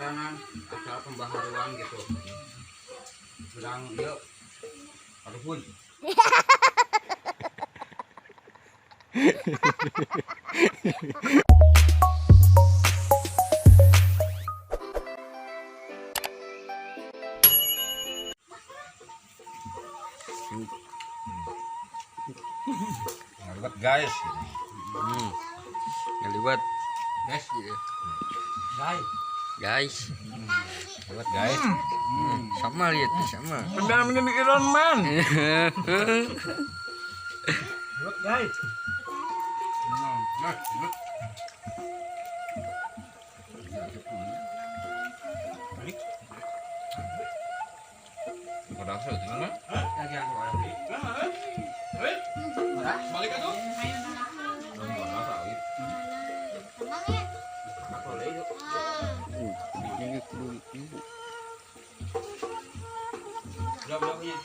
pembaharan acara pembaharuan gitu. Bilang yuk, aduh pun. Ngelibat guys. Ngeliwat Guys, guys. Ngelibat guys. Sama lihat sama. Benar ini Iron Man. Ngelibat guys. Pada asal di mana? lagi aku lagi. Balik kan tuh? Enggak rasa gitu. Aku boleh yuk. Ini kudu Udah punya.